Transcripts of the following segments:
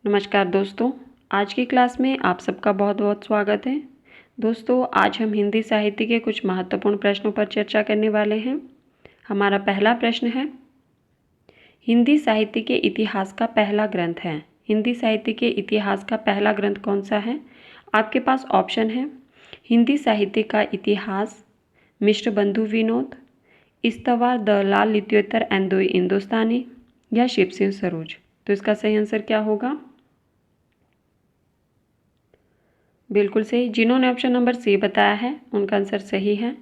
नमस्कार दोस्तों, आज की क्लास में आप सबका बहुत बहुत स्वागत है। दोस्तों, आज हम हिंदी साहित्य के कुछ महत्वपूर्ण प्रश्नों पर चर्चा करने वाले हैं। हमारा पहला प्रश्न है, हिंदी साहित्य के इतिहास का पहला ग्रंथ है। हिंदी साहित्य के इतिहास का पहला ग्रंथ कौन सा है? आपके पास ऑप्शन है, हिंदी साहित्य का इतिहास, मिश्र बंधु विनोद, इस्तवार द लाल लित्योत्तर एंदोई हिंदुस्तानी या शिव सिंह सरोज। तो इसका सही आंसर क्या होगा? बिल्कुल सही। जिन्होंने ऑप्शन नंबर सी बताया है उनका आंसर सही है।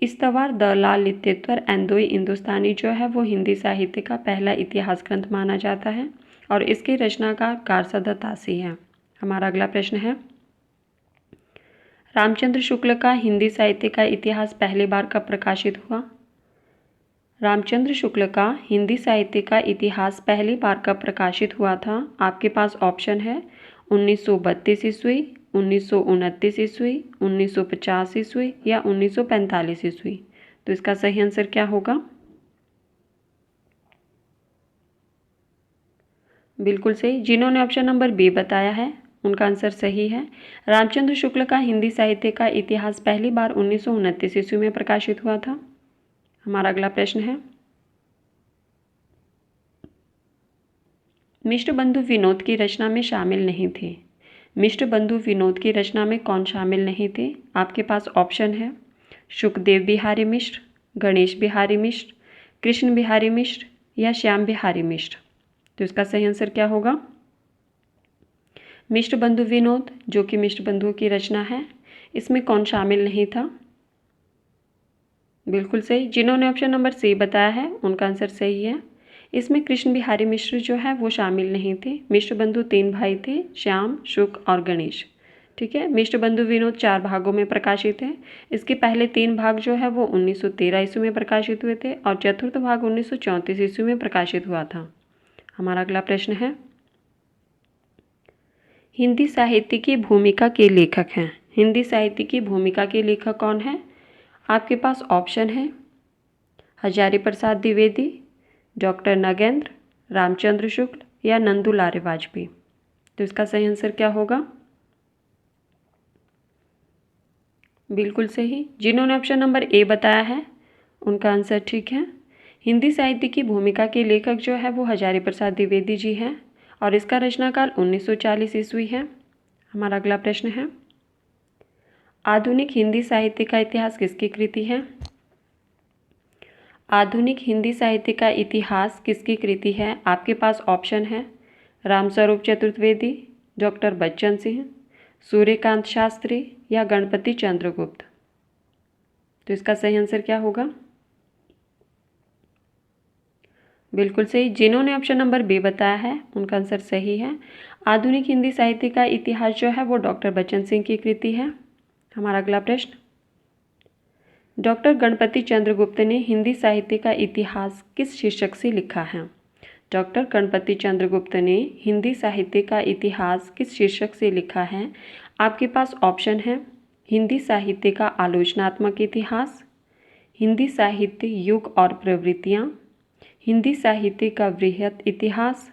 इस्तवार द लाल लित्योत्तर एंदोई हिंदुस्तानी जो है वो हिंदी साहित्य का पहला इतिहास ग्रंथ माना जाता है और इसके रचनाकार कारसद तासी हैं। हमारा अगला प्रश्न है, रामचंद्र शुक्ल का हिंदी साहित्य का इतिहास पहली बार कब प्रकाशित हुआ? रामचंद्र शुक्ल का हिंदी साहित्य का इतिहास पहली बार कब प्रकाशित हुआ था? आपके पास ऑप्शन है 1932 ईस्वी, 1929 ईस्वी, 1950 ईस्वी या 1945 ईस्वी। तो इसका सही आंसर क्या होगा? बिल्कुल सही। जिन्होंने ऑप्शन नंबर बी बताया है उनका आंसर सही है। रामचंद्र शुक्ल का हिंदी साहित्य का इतिहास पहली बार 1929 ईस्वी में प्रकाशित हुआ था। हमारा अगला प्रश्न है, मिश्र बंधु विनोद की रचना में शामिल नहीं थे। मिश्र बंधु विनोद की रचना में कौन शामिल नहीं थे? आपके पास ऑप्शन है, सुखदेव बिहारी मिश्र, गणेश बिहारी मिश्र, कृष्ण बिहारी मिश्र या श्याम बिहारी मिश्र। तो इसका सही आंसर क्या होगा? मिश्र बंधु विनोद जो कि मिश्र बंधुओं की रचना है, इसमें कौन शामिल नहीं था? बिल्कुल सही। जिन्होंने ऑप्शन नंबर सी बताया है उनका आंसर सही है। इसमें कृष्ण बिहारी मिश्र जो है वो शामिल नहीं थे। मिश्र बंधु 3 भाई थे, श्याम, शुक और गणेश। ठीक है। मिश्र बंधु विनोद 4 भागों में प्रकाशित है। इसके पहले 3 भाग जो है वो 1913 ईस्वी में प्रकाशित हुए थे और चतुर्थ भाग 1934 ईस्वी में प्रकाशित हुआ था। हमारा अगला प्रश्न है, हिंदी साहित्य की भूमिका के लेखक हैं। हिंदी साहित्य की भूमिका के लेखक कौन है? आपके पास ऑप्शन है, हजारी प्रसाद द्विवेदी, डॉक्टर नगेंद्र, रामचंद्र शुक्ल या नंदुलारे वाजपेयी। तो इसका सही आंसर क्या होगा? बिल्कुल सही। जिन्होंने ऑप्शन नंबर ए बताया है उनका आंसर ठीक है। हिंदी साहित्य की भूमिका के लेखक जो है वो हजारी प्रसाद द्विवेदी जी हैं और इसका रचनाकाल 1940 ईस्वी है। हमारा अगला प्रश्न है, आधुनिक हिंदी साहित्य का इतिहास किसकी कृति है? आधुनिक हिंदी साहित्य का इतिहास किसकी कृति है? आपके पास ऑप्शन है, रामस्वरूप चतुर्वेदी, डॉक्टर बच्चन सिंह, सूर्यकांत शास्त्री या गणपति चंद्रगुप्त। तो इसका सही आंसर क्या होगा? बिल्कुल सही। जिन्होंने ऑप्शन नंबर बी बताया है उनका आंसर सही है। आधुनिक हिंदी साहित्य का इतिहास जो है वो डॉक्टर बच्चन सिंह की कृति है। हमारा अगला प्रश्न, डॉक्टर गणपति चंद्रगुप्त ने हिंदी साहित्य का इतिहास किस शीर्षक से लिखा है? डॉक्टर गणपति चंद्रगुप्त ने हिंदी साहित्य का इतिहास किस शीर्षक से लिखा है? आपके पास ऑप्शन है, हिंदी साहित्य का आलोचनात्मक इतिहास, हिंदी साहित्य युग और प्रवृत्तियाँ, हिंदी साहित्य का वृहत इतिहास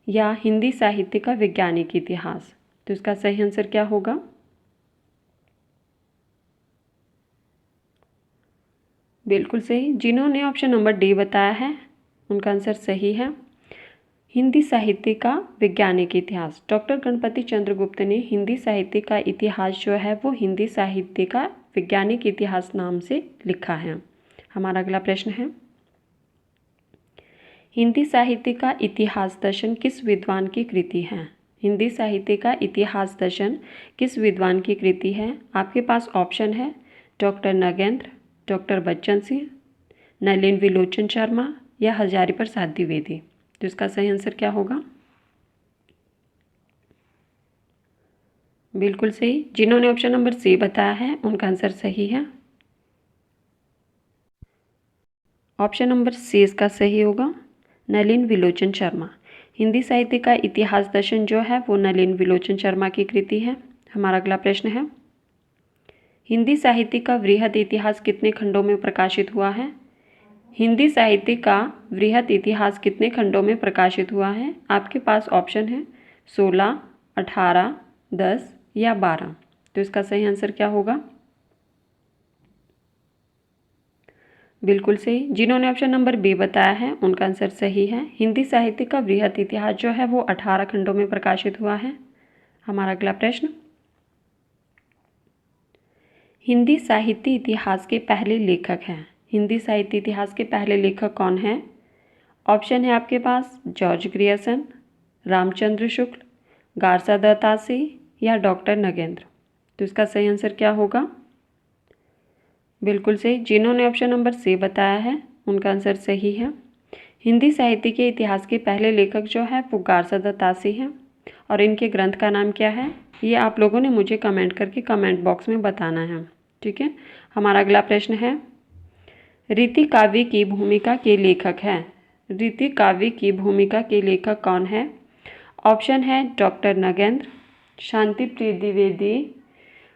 या हिंदी साहित्य का वैज्ञानिक इतिहास। तो इसका सही आंसर क्या होगा? बिल्कुल सही। जिन्होंने ऑप्शन नंबर डी बताया है उनका आंसर सही है। हिंदी साहित्य का वैज्ञानिक इतिहास। डॉक्टर गणपति चंद्रगुप्त ने हिंदी साहित्य का इतिहास जो है वो हिंदी साहित्य का वैज्ञानिक इतिहास नाम से लिखा है। हमारा अगला प्रश्न है, हिंदी साहित्य का इतिहास दर्शन किस विद्वान की कृति है? हिंदी साहित्य का इतिहास दर्शन किस विद्वान की कृति है? आपके पास ऑप्शन है, डॉक्टर नगेंद्र, डॉक्टर बच्चन सिंह, नलिन विलोचन शर्मा या हजारी प्रसाद द्विवेदी। तो इसका सही आंसर क्या होगा? बिल्कुल सही। जिन्होंने ऑप्शन नंबर सी बताया है उनका आंसर सही है। ऑप्शन नंबर सी इसका सही होगा, नलिन विलोचन शर्मा। हिंदी साहित्य का इतिहास दर्शन जो है वो नलिन विलोचन शर्मा की कृति है। हमारा अगला प्रश्न है, हिंदी साहित्य का वृहद इतिहास कितने खंडों में प्रकाशित हुआ है? हिंदी साहित्य का वृहद इतिहास कितने खंडों में प्रकाशित हुआ है? आपके पास ऑप्शन है, 16, 18, 10 या 12। तो इसका सही आंसर क्या होगा? बिल्कुल सही। जिन्होंने ऑप्शन नंबर बी बताया है उनका आंसर सही है। हिंदी साहित्य का वृहत इतिहास जो है वो 18 खंडों में प्रकाशित हुआ है। हमारा अगला प्रश्न, हिंदी साहित्य इतिहास के पहले लेखक हैं। हिंदी साहित्य इतिहास के पहले लेखक कौन हैं? ऑप्शन है आपके पास जॉर्ज ग्रियर्सन, रामचंद्र शुक्ल, गारसा दत्तासी या डॉक्टर नगेंद्र। तो इसका सही आंसर क्या होगा? बिल्कुल सही। जिन्होंने ऑप्शन नंबर सी बताया है उनका आंसर सही है। हिंदी साहित्य के इतिहास के पहले लेखक जो है वो गारसा दत्तासी हैं और इनके ग्रंथ का नाम क्या है ये आप लोगों ने मुझे कमेंट करके कमेंट बॉक्स में बताना है। ठीक है। हमारा अगला प्रश्न है, रीति काव्य की भूमिका के लेखक हैं। रीति काव्य की भूमिका के लेखक कौन है? ऑप्शन है डॉक्टर नगेंद्र, शांति प्रिय द्विवेदी,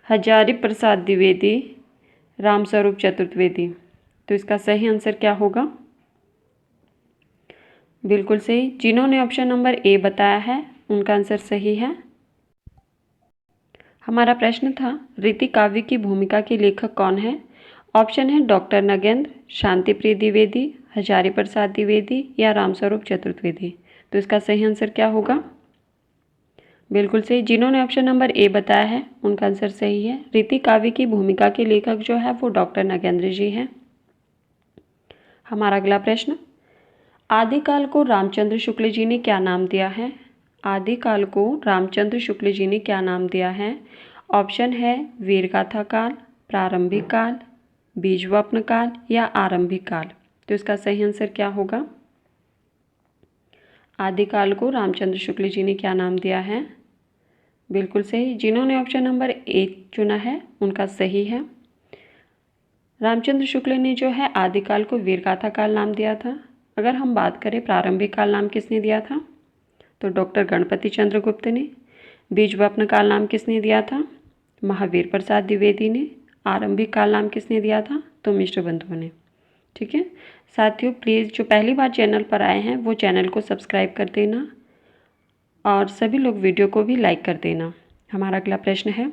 हजारी प्रसाद द्विवेदी, रामस्वरूप चतुर्वेदी। तो इसका सही आंसर क्या होगा? बिल्कुल सही। जिन्होंने ऑप्शन नंबर ए बताया है उनका आंसर सही है। हमारा प्रश्न था, रीति काव्य की भूमिका के लेखक कौन है? ऑप्शन है डॉक्टर नगेंद्र, शांति प्रिय द्विवेदी, हजारी प्रसाद द्विवेदी या रामस्वरूप चतुर्वेदी। तो इसका सही आंसर क्या होगा? बिल्कुल सही। जिन्होंने ऑप्शन नंबर ए बताया है उनका आंसर सही है। रीति काव्य की भूमिका के लेखक जो है वो डॉक्टर नगेंद्र जी हैं। हमारा अगला प्रश्न, आदिकाल को रामचंद्र शुक्ल जी ने क्या नाम दिया है? आदिकाल को रामचंद्र शुक्ल जी ने क्या नाम दिया है? ऑप्शन है वीरगाथा काल, प्रारंभिक काल, बीजवपन काल या आरंभिक काल। तो इसका सही आंसर क्या होगा? आदिकाल को रामचंद्र शुक्ल जी ने क्या नाम दिया है? बिल्कुल सही। जिन्होंने ऑप्शन नंबर ए चुना है उनका सही है। रामचंद्र शुक्ल ने जो है आदिकाल को वीरगाथा काल नाम दिया था। अगर हम बात करें प्रारंभिक काल नाम किसने दिया था तो डॉक्टर गणपति चंद्र गुप्त ने। बीजवपन काल नाम किसने दिया था? महावीर प्रसाद द्विवेदी ने। आरंभिक काल नाम किसने दिया था तो मिश्र बंधुओं ने। ठीक है साथियों, प्लीज़ जो पहली बार चैनल पर आए हैं वो चैनल को सब्सक्राइब कर देना और सभी लोग वीडियो को भी लाइक कर देना। हमारा अगला प्रश्न है,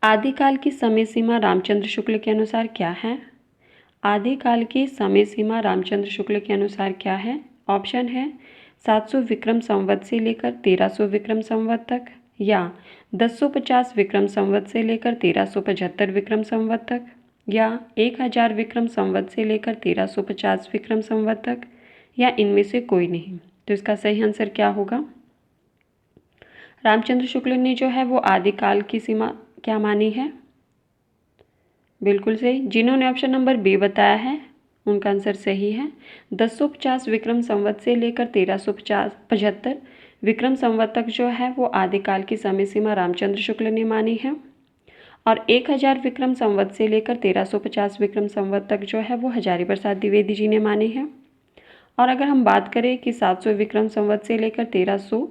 आदिकाल की समय सीमा रामचंद्र शुक्ल के अनुसार क्या है? आदिकाल की समय सीमा रामचंद्र शुक्ल के अनुसार क्या है? ऑप्शन है 700 विक्रम संवत से लेकर 1300 विक्रम संवत तक या 1050 विक्रम संवत से लेकर 1375 विक्रम संवत तक या 1000 विक्रम संवत से लेकर 1350 विक्रम संवत तक या इनमें से कोई नहीं। तो इसका सही आंसर क्या होगा? रामचंद्र शुक्ल ने जो है वो आदिकाल की सीमा क्या मानी है? बिल्कुल सही। जिन्होंने ऑप्शन नंबर बी बताया है उनका आंसर सही है। 1050 विक्रम संवत से लेकर 1375 विक्रम संवत तक जो है वो आदिकाल की समय सीमा रामचंद्र शुक्ल ने मानी है और 1000 विक्रम संवत से लेकर 1350 विक्रम संवत तक जो है वो हजारी प्रसाद द्विवेदी जी ने मानी है। और अगर हम बात करें कि 700 विक्रम संवत से लेकर 1300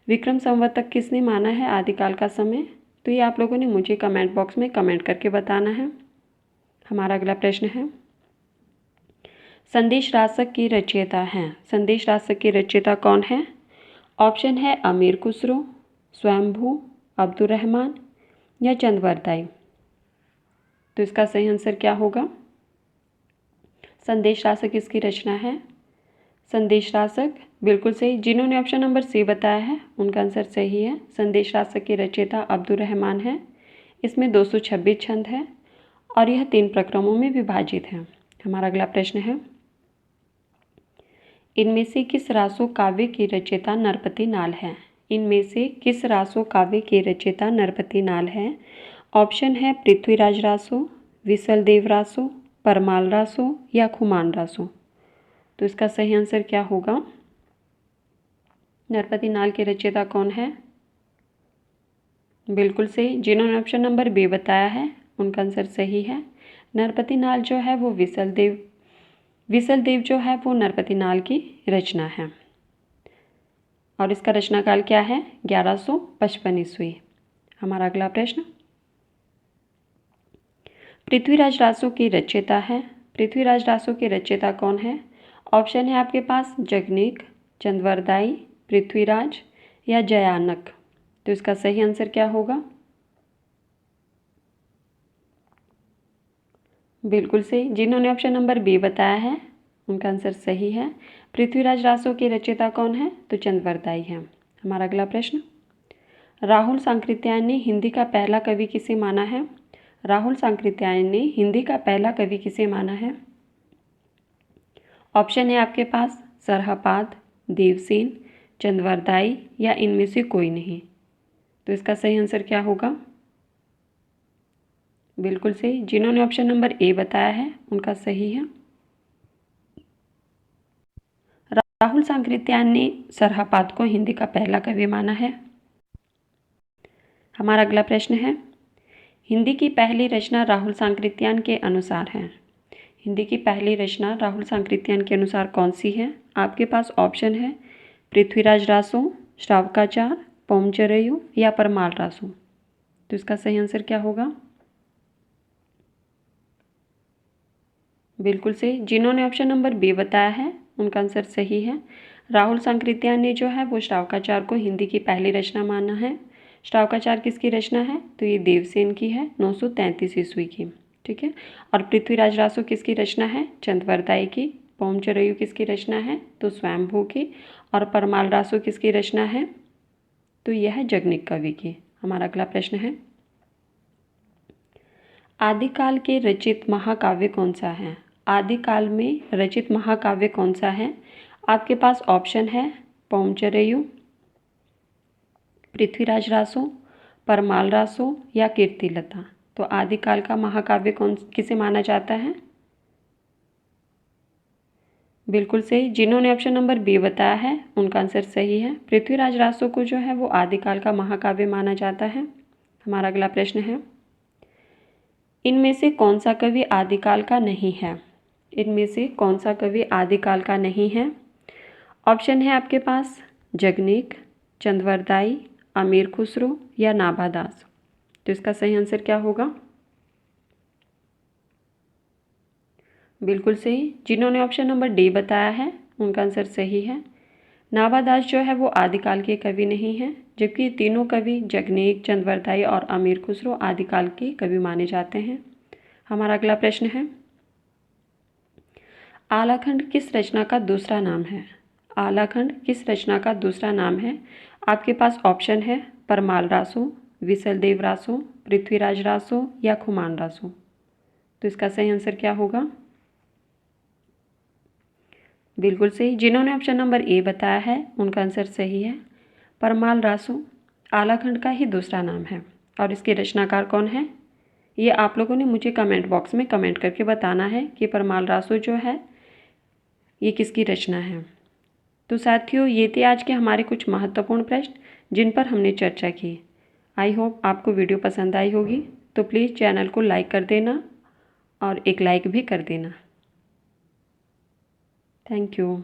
विक्रम संवत तक किसने माना है आदिकाल का समय, तो ये आप लोगों ने मुझे कमेंट बॉक्स में कमेंट करके बताना है। हमारा अगला प्रश्न है, संदेश रासक की रचयिता हैं। संदेश रासक की रचयिता कौन है? ऑप्शन है अमीर खुसरो, स्वयंभू, अब्दुल रहमान या चंदवरदाई। तो इसका सही आंसर क्या होगा? संदेश रासक किसकी रचना है? संदेश रासक बिल्कुल सही। जिन्होंने ऑप्शन नंबर सी बताया है उनका आंसर सही है। संदेश रासक के रचयिता अब्दुल रहमान है। इसमें 226 छंद है और यह 3 प्रक्रमों में विभाजित है। हमारा अगला प्रश्न है, इनमें से किस रासो काव्य की रचयिता नरपति नाल है? इनमें से किस रासो काव्य की रचयिता नरपति नाल है? ऑप्शन है पृथ्वीराज रासो, विसलदेव रासो, परमाल रासो या खुमान रासो। तो इसका सही आंसर क्या होगा? नरपति नाल के रचयिता कौन है? बिल्कुल सही। जिन्होंने ऑप्शन नंबर बी बताया है उनका आंसर सही है। नरपति नाल जो है वो विसलदेव जो है वो नरपति नाल की रचना है और इसका रचनाकाल क्या है? 1155 ईस्वी। हमारा अगला प्रश्न, पृथ्वीराज रासो की रचयिता है। पृथ्वीराज रासो के रचयिता कौन है? ऑप्शन है आपके पास जगनेक, चंदवरदाई, पृथ्वीराज या जयानक? तो इसका सही आंसर क्या होगा? बिल्कुल सही। जिन्होंने ऑप्शन नंबर बी बताया है उनका आंसर सही है। पृथ्वीराज रासो के रचयिता कौन है? तो चंद्रवरदाई है। हमारा अगला प्रश्न, राहुल सांकृत्यायन ने हिंदी का पहला कवि किसे माना है? राहुल सांकृत्यायन ने हिंदी का पहला कवि किसे माना है? ऑप्शन है आपके पास सरहपाद, देवसेन, चंद्रवरदाई या इनमें से कोई नहीं। तो इसका सही आंसर क्या होगा? बिल्कुल सही। जिन्होंने ऑप्शन नंबर ए बताया है उनका सही है। राहुल सांकृत्यायन ने सरहपाद को हिंदी का पहला कवि माना है। हमारा अगला प्रश्न है, हिंदी की पहली रचना राहुल सांकृत्यायन के अनुसार है। हिंदी की पहली रचना राहुल सांकृत्यायन के अनुसार कौन सी है? आपके पास ऑप्शन है पृथ्वीराज रासो, श्रावकाचार, पौमचरयु या परमाल रासो। तो इसका सही आंसर क्या होगा? बिल्कुल सही। जिन्होंने ऑप्शन नंबर बी बताया है उनका आंसर सही है। राहुल सांकृत्यायन ने जो है वो श्रावकाचार को हिंदी की पहली रचना माना है। श्रावकाचार किसकी रचना है? तो ये देवसेन की है, 933 ईस्वी की। ठीक है। और पृथ्वीराज रासो किसकी रचना है? चंद्रवरदाई की। पौमचरयु किसकी रचना है? तो स्वयंभू की। और परमाल रासो किसकी रचना है? तो यह है जगनिक कवि की। हमारा अगला प्रश्न है, आदिकाल के रचित महाकाव्य कौन सा है? आदिकाल में रचित महाकाव्य कौन सा है? आपके पास ऑप्शन है पौमचरयु, पृथ्वीराज रासो, परमाल रासो या कीर्तिलता। तो आदिकाल का महाकाव्य कौन किसे माना जाता है? बिल्कुल सही। जिन्होंने ऑप्शन नंबर बी बताया है उनका आंसर सही है। पृथ्वीराज रासो को जो है वो आदिकाल का महाकाव्य माना जाता है। हमारा अगला प्रश्न है, इनमें से कौन सा कवि आदिकाल का नहीं है? इनमें से कौन सा कवि आदिकाल का नहीं है? ऑप्शन है आपके पास जगनीक, चंद्रवरदाई, अमीर खुसरो या नाभादास। तो इसका सही आंसर क्या होगा? बिल्कुल सही। जिन्होंने ऑप्शन नंबर डी बताया है उनका आंसर सही है। नाभादास जो है वो आदिकाल के कवि नहीं है, जबकि तीनों कवि जगनीक, चंद्रवरदाई और अमीर खुसरो आदिकाल के कवि माने जाते हैं। हमारा अगला प्रश्न है, आलाखंड किस रचना का दूसरा नाम है? आलाखंड किस रचना का दूसरा नाम है? आपके पास ऑप्शन है परमाल रासो, विसलदेव रासो, पृथ्वीराज रासो या खुमान रासो। तो इसका सही आंसर क्या होगा? बिल्कुल सही। जिन्होंने ऑप्शन नंबर ए बताया है उनका आंसर सही है। परमाल रासो आलाखंड का ही दूसरा नाम है। और इसके रचनाकार कौन है ये आप लोगों ने मुझे कमेंट बॉक्स में कमेंट करके बताना है कि परमाल रासो जो है ये किसकी रचना है। तो साथियों, ये थे आज के हमारे कुछ महत्वपूर्ण प्रश्न जिन पर हमने चर्चा की। आई होप आपको वीडियो पसंद आई होगी। तो प्लीज़ चैनल को लाइक कर देना और एक लाइक भी कर देना। Thank you.